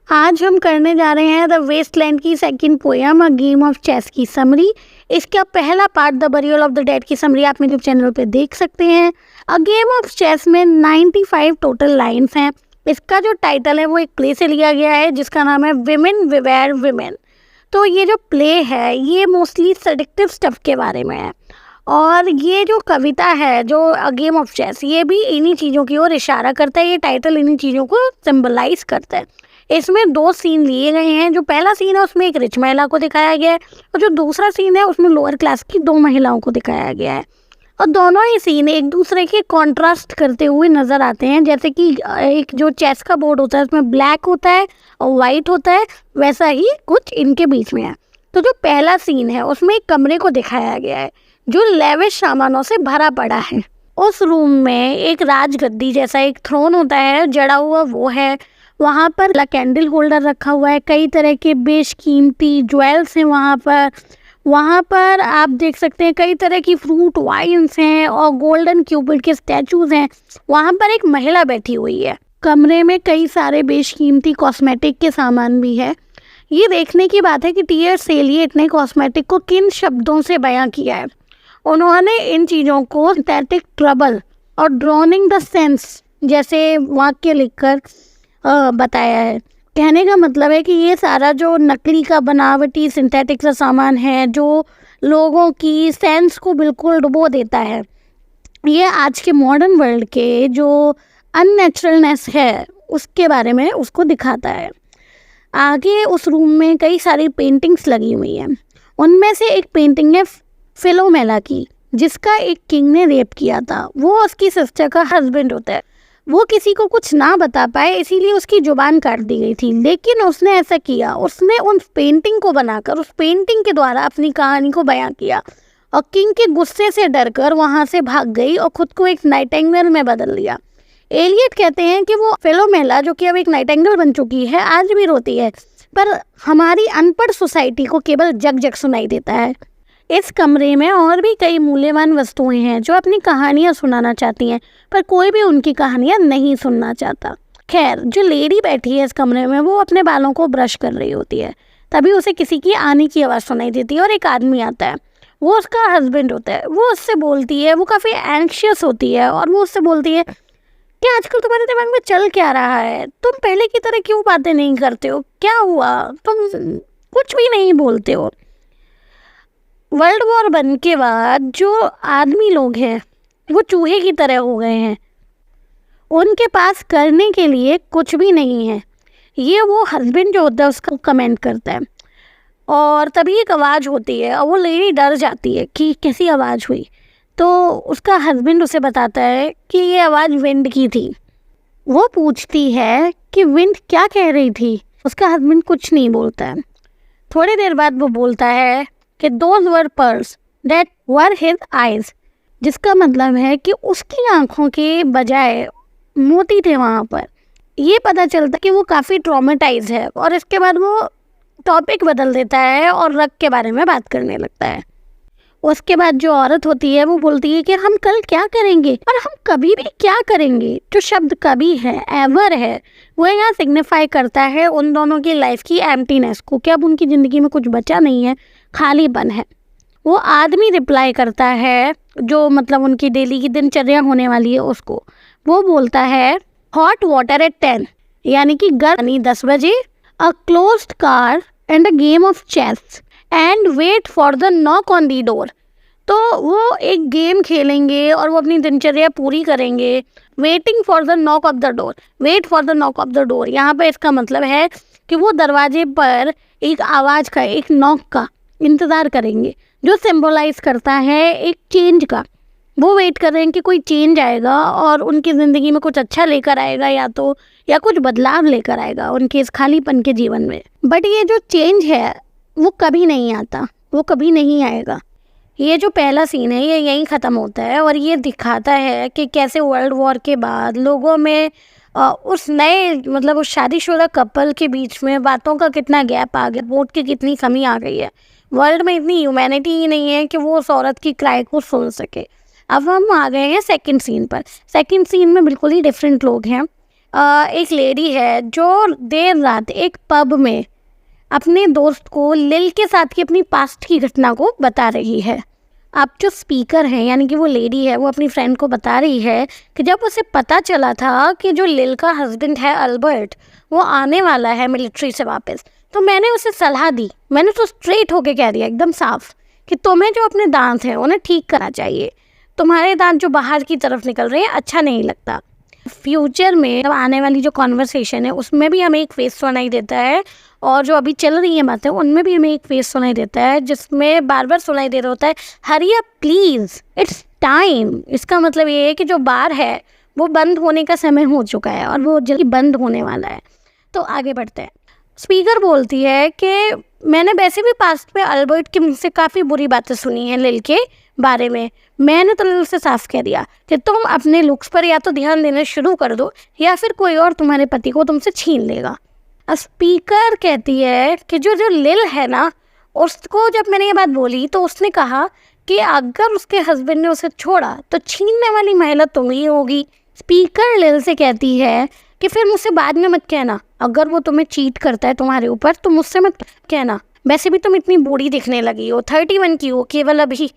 आज हम करने जा रहे हैं द वेस्टलैंड की second poem a game of chess की समरी। इसका पहला part the burial of the dead की समरी आप मेरे चैनल पे देख सकते हैं। अ गेम ऑफ चेस में 95 टोटल लाइंस हैं। इसका जो टाइटल है वो एक प्ले से लिया गया है जिसका नाम है विमेन विवेयर विमेन। तो ये जो प्ले है ये मोस्टली सेडिक्टिव स्टफ के बारे में है और ये जो कविता है जो अ गेम ऑफ चेस ये भी इन्हीं चीज़ों की ओर इशारा करता है। ये टाइटल इन्हीं चीज़ों को सिंबलाइज करता है। इसमें 2 सीन लिए गए हैं। जो पहला सीन है उसमें एक रिच महिला को दिखाया गया है और जो दूसरा सीन है उसमें लोअर क्लास की 2 महिलाओं को दिखाया गया है और दोनों ही सीन एक दूसरे के कॉन्ट्रास्ट करते हुए नज़र आते हैं। जैसे कि एक जो चेस का बोर्ड होता है उसमें ब्लैक होता है और वाइट होता है, वैसा ही कुछ इनके बीच में है। तो जो पहला सीन है उसमें एक कमरे को दिखाया गया है जो लेविश सामानों से भरा पड़ा है। उस रूम में एक राजगद्दी जैसा एक थ्रोन होता है जड़ा हुआ वो है। वहाँ पर कैंडल होल्डर रखा हुआ है, कई तरह के बेशकीमती ज्वेल्स हैं वहाँ पर आप देख सकते हैं कई तरह की फ्रूट वाइन्स हैं और गोल्डन क्यूपिड के स्टैचूज हैं। वहाँ पर एक महिला बैठी हुई है। कमरे में कई सारे बेशकीमती कॉस्मेटिक के सामान भी है। ये देखने की बात है कि टी.एस. एलियट ने कॉस्मेटिक को किन शब्दों से बयां किया है। उन्होंने इन चीज़ों को सिंथेटिक ट्रबल और ड्रॉनिंग द सेंस जैसे वाक्य लिखकर बताया है। कहने का मतलब है कि ये सारा जो नकली का बनावटी सिंथेटिक सा सामान है जो लोगों की सेंस को बिल्कुल डुबो देता है, ये आज के मॉडर्न वर्ल्ड के जो अननेचुरलनेस है उसके बारे में उसको दिखाता है। आगे उस रूम में कई सारी पेंटिंग्स लगी हुई हैं। उनमें से एक पेंटिंग है फिलोमेला की जिसका एक किंग ने रेप किया था। वो उसकी सिस्टर का हस्बैंड होता है। वो किसी को कुछ ना बता पाए इसीलिए उसकी जुबान काट दी गई थी, लेकिन उसने ऐसा किया, उसने उन पेंटिंग को बनाकर उस पेंटिंग के द्वारा अपनी कहानी को बयां किया और किंग के गुस्से से डरकर वहाँ से भाग गई और खुद को एक नाइटिंगेल में बदल लिया। एलियट कहते हैं कि वो फिलोमेला जो कि अब एक नाइटिंगेल बन चुकी है आज भी रोती है, पर हमारी अनपढ़ सोसाइटी को केवल जग जग सुनाई देता है। इस कमरे में और भी कई मूल्यवान वस्तुएं हैं जो अपनी कहानियां सुनाना चाहती हैं, पर कोई भी उनकी कहानियां नहीं सुनना चाहता। खैर, जो लेडी बैठी है इस कमरे में वो अपने बालों को ब्रश कर रही होती है। तभी उसे किसी की आने की आवाज़ सुनाई देती है और एक आदमी आता है। वो उसका हस्बैंड होता है। वो उससे बोलती है, वो काफ़ी एंग्शियस होती है और वो उससे बोलती है कि आजकल तुम्हारे दिमाग में चल क्या रहा है, तुम पहले की तरह क्यों बातें नहीं करते हो, क्या हुआ, तुम कुछ भी नहीं बोलते हो। वर्ल्ड वॉर 1 के बाद जो आदमी लोग हैं वो चूहे की तरह हो गए हैं। उनके पास करने के लिए कुछ भी नहीं है। ये वो हस्बैंड जो होता है उसका कमेंट करता है और तभी एक आवाज़ होती है और वो लेडी डर जाती है कि कैसी आवाज़ हुई। तो उसका हस्बैंड उसे बताता है कि ये आवाज़ विंड की थी। वो पूछती है कि विंड क्या कह रही थी। उसका हस्बैंड कुछ नहीं बोलता है। थोड़ी देर बाद वो बोलता है कि those were pearls that were his eyes, जिसका मतलब है कि उसकी आंखों के बजाय मोती थे वहाँ पर। ये पता चलता कि वो काफ़ी ट्रॉमेटाइज है और इसके बाद वो टॉपिक बदल देता है और रग के बारे में बात करने लगता है। उसके बाद जो औरत होती है वो बोलती है कि हम कल क्या करेंगे और हम कभी भी क्या करेंगे। जो शब्द कभी है, एवर है, वो यहाँ सिग्निफाई करता है उन दोनों की लाइफ की एम्प्टीनेस को कि अब उनकी ज़िंदगी में कुछ बचा नहीं है, खालीपन है। वो आदमी रिप्लाई करता है जो मतलब उनकी डेली की दिनचर्या होने वाली है उसको। वो बोलता है हॉट वाटर एट 10 यानी कि गर्मी 10 बजे, a closed car and a game of chess and wait for the knock on the door. तो वो एक गेम खेलेंगे और वो अपनी दिनचर्या पूरी करेंगे। Waiting for the knock of the door, wait for the knock of the door, यहाँ पर इसका मतलब है कि वो दरवाजे पर एक आवाज़ का, एक नॉक का इंतज़ार करेंगे जो सिंबलाइज करता है एक चेंज का। वो वेट कर रहे हैं कि कोई चेंज आएगा और उनकी ज़िंदगी में कुछ अच्छा लेकर आएगा या कुछ बदलाव लेकर आएगा उनके इस खालीपन के जीवन में। बट ये जो चेंज है वो कभी नहीं आता, वो कभी नहीं आएगा। ये जो पहला सीन है ये यहीं ख़त्म होता है और ये दिखाता है कि कैसे वर्ल्ड वॉर के बाद लोगों में उस नए मतलब उस शादीशुदा कपल के बीच में बातों का कितना गैप आ गया, वोट की कितनी कमी आ गई है। वर्ल्ड में इतनी ह्यूमैनिटी ही नहीं है कि वो उस औरत की क्राई को सुन सके। अब हम आ गए हैं सेकंड सीन पर। सेकंड सीन में बिल्कुल ही डिफरेंट लोग हैं। एक लेडी है जो देर रात एक पब में अपने दोस्त को लिल के साथ की अपनी पास्ट की घटना को बता रही है। अब जो स्पीकर है यानी कि वो लेडी है, वो अपनी फ्रेंड को बता रही है कि जब उसे पता चला था कि जो लिल का हस्बैंड है अल्बर्ट, वो आने वाला है मिलिट्री से वापस, तो मैंने उसे सलाह दी। मैंने तो स्ट्रेट होके कह दिया एकदम साफ कि तुम्हें जो अपने दांत हैं उन्हें ठीक करना चाहिए। तुम्हारे दांत जो बाहर की तरफ निकल रहे हैं अच्छा नहीं लगता। फ्यूचर में आने वाली जो कॉन्वर्सेशन है उसमें भी हमें एक फेस सुनाई देता है, और जो अभी चल रही हैं बातें उनमें भी हमें एक फेस सुनाई देता है जिसमें बार बार सुनाई दे रहा होता है, hurry up please, it's time. इसका मतलब ये है कि जो बार है वो बंद होने का समय हो चुका है और वो जल्दी बंद होने वाला है। तो आगे बढ़ते हैं। स्पीकर बोलती है कि मैंने वैसे भी पास्ट में अल्बर्ट के मुंह से काफ़ी बुरी बातें सुनी हैं लिल के बारे में। मैंने तो लिल से साफ कह दिया कि तुम अपने लुक्स पर या तो ध्यान देना शुरू कर दो या फिर कोई और तुम्हारे पति को तुमसे छीन लेगा। स्पीकर कहती है कि जो लिल है ना, उसको जब मैंने ये बात बोली तो उसने कहा कि अगर उसके हस्बैंड ने उसे छोड़ा तो छीनने वाली महिला तुम ही होगी। स्पीकर लिल से कहती है कि फिर मुझसे बाद में मत कहना, अगर वो तुम्हें चीट करता है तुम्हारे ऊपर तो मुझसे मत कहना, वैसे भी तुम इतनी बूढ़ी दिखने लगी हो, 31 की हो केवल अभी।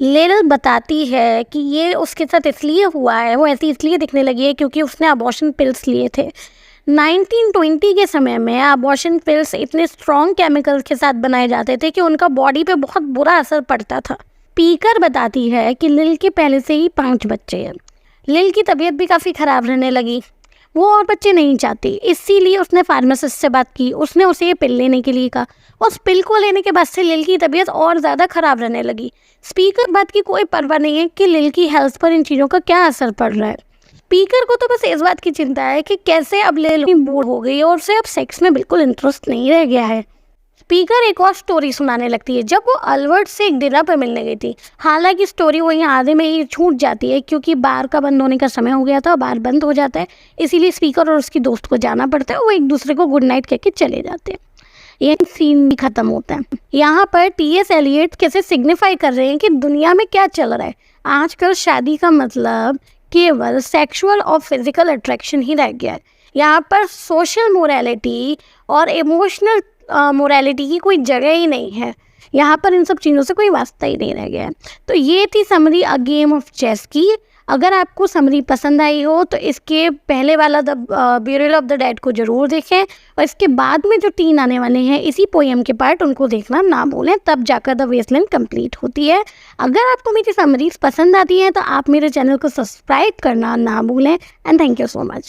लिल बताती है कि ये उसके साथ इसलिए हुआ है, वो ऐसी इसलिए दिखने लगी है क्योंकि उसने अबॉर्शन पिल्स लिए थे। 1920 के समय में अबॉर्शन पिल्स इतने स्ट्रॉन्ग केमिकल्स के साथ बनाए जाते थे कि उनका बॉडी पे बहुत बुरा असर पड़ता था। स्पीकर बताती है कि लिल के पहले से ही 5 बच्चे हैं। लिल की तबीयत भी काफ़ी ख़राब रहने लगी, वो और बच्चे नहीं चाहती, इसीलिए उसने फार्मासिस्ट से बात की। उसने उसे ये पिल लेने के लिए कहा। उस पिल को लेने के बाद से लिल की तबीयत और ज़्यादा ख़राब रहने लगी। स्पीकर बात की कोई परवाह नहीं है कि लिल की हेल्थ पर इन चीज़ों का क्या असर पड़ रहा है। स्पीकर को तो बस इस बात की चिंता है कि कैसे अब लिल बूढ़ हो गई और उसे अब सेक्स में बिल्कुल इंटरेस्ट नहीं रह गया है। स्पीकर एक और स्टोरी सुनाने लगती है जब वो अल्बर्ट से एक डिनर पर मिलने गई थी। हालांकि स्टोरी वहीं आधे में ही छूट जाती है क्योंकि बार का बंद होने का समय हो गया था, बार बंद हो जाता है, इसीलिए स्पीकर और उसकी दोस्त को जाना पड़ता है। वो एक दूसरे को गुड नाइट कह के चले जाते हैं। ये सीन भी खत्म होता है। यहाँ पर टी.एस. एलियट कैसे सिग्निफाई कर रहे हैं कि दुनिया में क्या चल रहा है। आजकल शादी का मतलब केवल सेक्सुअल और फिजिकल अट्रैक्शन ही रह गया है। यहाँ पर सोशल मोरालिटी और इमोशनल मोरालिटी की कोई जगह ही नहीं है। यहाँ पर इन सब चीज़ों से कोई वास्ता ही नहीं रह गया है। तो ये थी summary a game of chess की। अगर आपको समरी पसंद आई हो तो इसके पहले वाला the burial of the dead को ज़रूर देखें, और इसके बाद में जो 3 आने वाले हैं इसी पोएम के पार्ट, उनको देखना ना भूलें, तब जाकर द वेस्टलैंड कंप्लीट होती है। अगर आपको मेरी समरीज पसंद आती हैं तो आप मेरे चैनल को सब्सक्राइब करना ना भूलें। And thank you so much.